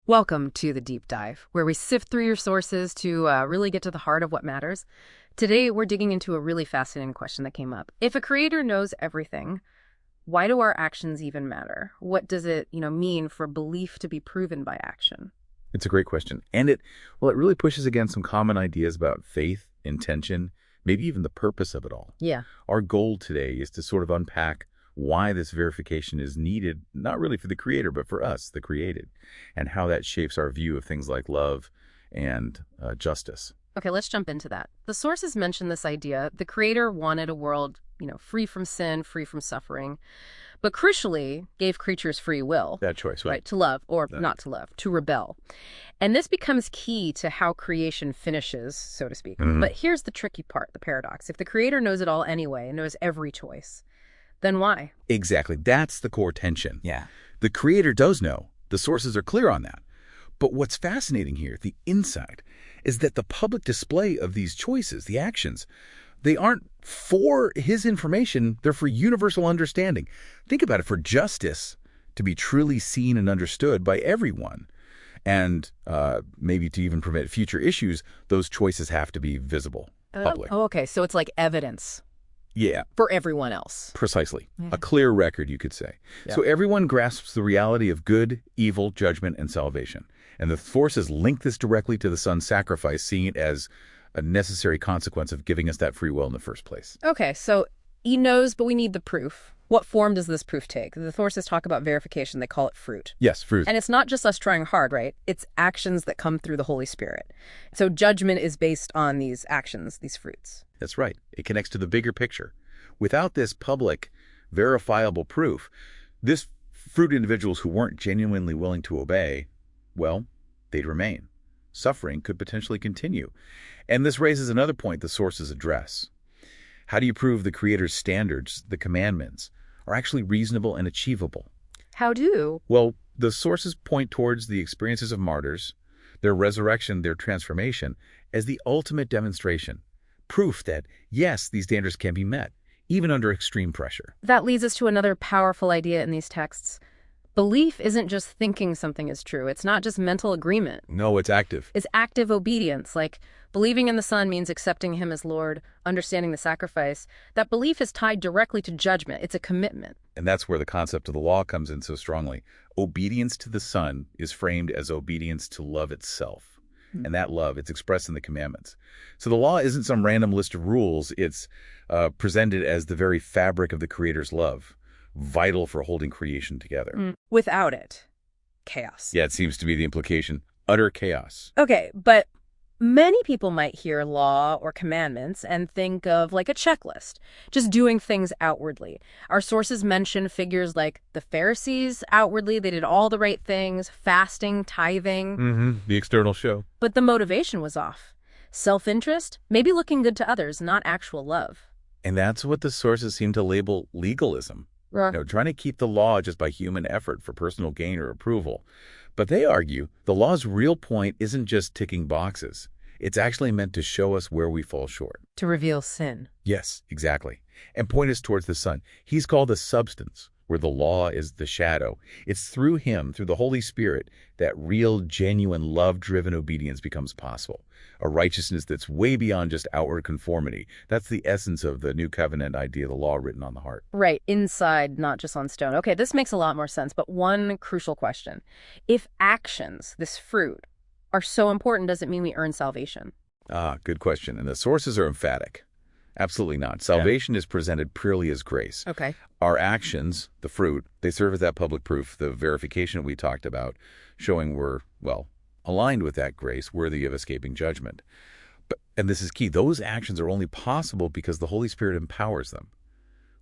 Welcome to the deep dive, where we sift through your sources to really get to the heart of what matters. Today, we're digging into a really fascinating question that came up. If a creator knows everything, why do our actions even matter? What does it, mean for belief to be proven by action? It's a great question. And it really pushes against some common ideas about faith, intention, maybe even the purpose of it all. Yeah. Our goal today is to sort of unpack why this verification is needed, not really for the creator, but for us, the created, and how that shapes our view of things like love and justice. Okay, let's jump into that. The sources mention this idea. The creator wanted a world, free from sin, free from suffering, but crucially gave creatures free will. That choice, right? To love or not to love, to rebel. And this becomes key to how creation finishes, so to speak. Mm-hmm. But here's the tricky part, the paradox. If the creator knows it all anyway and knows every choice, then why? Exactly. That's the core tension. Yeah. The creator does know. The sources are clear on that. But what's fascinating here, the insight, is that the public display of these choices, the actions, they aren't for his information, they're for universal understanding. Think about it, for justice to be truly seen and understood by everyone, and maybe to even prevent future issues, those choices have to be visible, public. Oh, okay. So it's like evidence. Yeah. For everyone else. Precisely. A clear record, you could say. Yeah. So everyone grasps the reality of good, evil, judgment, and salvation. And the forces link this directly to the Son's sacrifice, seeing it as a necessary consequence of giving us that free will in the first place. Okay, so he knows, but we need the proof. What form does this proof take? The sources talk about verification. They call it fruit. Yes, fruit. And it's not just us trying hard, right? It's actions that come through the Holy Spirit. So judgment is based on these actions, these fruits. That's right. It connects to the bigger picture. Without this public, verifiable proof, this fruit individuals who weren't genuinely willing to obey, well, they'd remain. Suffering could potentially continue. And this raises another point the sources address. How do you prove the Creator's standards, the commandments, are actually reasonable and achievable? How do? Well, the sources point towards the experiences of martyrs, their resurrection, their transformation, as the ultimate demonstration. Proof that, yes, these standards can be met, even under extreme pressure. That leads us to another powerful idea in these texts. Belief isn't just thinking something is true. It's not just mental agreement. No, it's active. It's active obedience. Like believing in the Son means accepting him as Lord, understanding the sacrifice. That belief is tied directly to judgment. It's a commitment. And that's where the concept of the law comes in so strongly. Obedience to the Son is framed as obedience to love itself. And that love, it's expressed in the commandments. So the law isn't some random list of rules. It's presented as the very fabric of the Creator's love, vital for holding creation together. Without it, chaos. Yeah, it seems to be the implication. Utter chaos. Okay, but many people might hear law or commandments and think of like a checklist, just doing things outwardly. Our sources mention figures like the Pharisees outwardly. They did all the right things, fasting, tithing. The external show. But the motivation was off. Self-interest, maybe looking good to others, not actual love. And that's what the sources seem to label legalism. Trying to keep the law just by human effort for personal gain or approval. But they argue the law's real point isn't just ticking boxes. It's actually meant to show us where we fall short. To reveal sin. Yes, exactly. And point us towards the Son. He's called the substance, where the law is the shadow. It's through him, through the Holy Spirit, that real, genuine, love-driven obedience becomes possible. A righteousness that's way beyond just outward conformity. That's the essence of the New Covenant idea, the law written on the heart. Right, inside, not just on stone. Okay, this makes a lot more sense, but one crucial question. If actions, this fruit, are so important, does it mean we earn salvation? Good question. And the sources are emphatic. Absolutely not. Salvation is presented purely as grace. Okay. Our actions, the fruit, they serve as that public proof, the verification we talked about, showing we're, aligned with that grace, worthy of escaping judgment. And this is key, those actions are only possible because the Holy Spirit empowers them.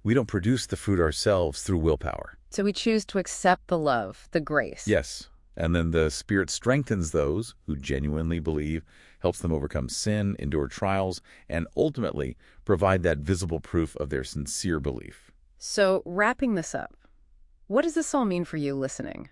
We don't produce the fruit ourselves through willpower. So we choose to accept the love, the grace. Yes. And then the Spirit strengthens those who genuinely believe, helps them overcome sin, endure trials, and ultimately provide that visible proof of their sincere belief. So wrapping this up, what does this all mean for you listening?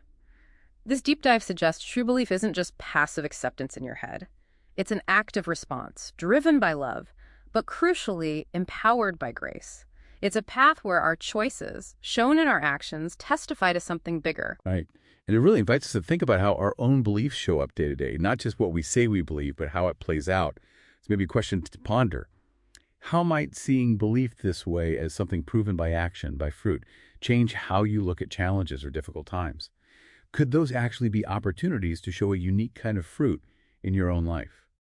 This deep dive suggests true belief isn't just passive acceptance in your head. It's an active response, driven by love, but crucially empowered by grace. It's a path where our choices, shown in our actions, testify to something bigger. Right. And it really invites us to think about how our own beliefs show up day to day, not just what we say we believe, but how it plays out. It's maybe a question to ponder. How might seeing belief this way as something proven by action, by fruit, change how you look at challenges or difficult times? Could those actually be opportunities to show a unique kind of fruit in your own life?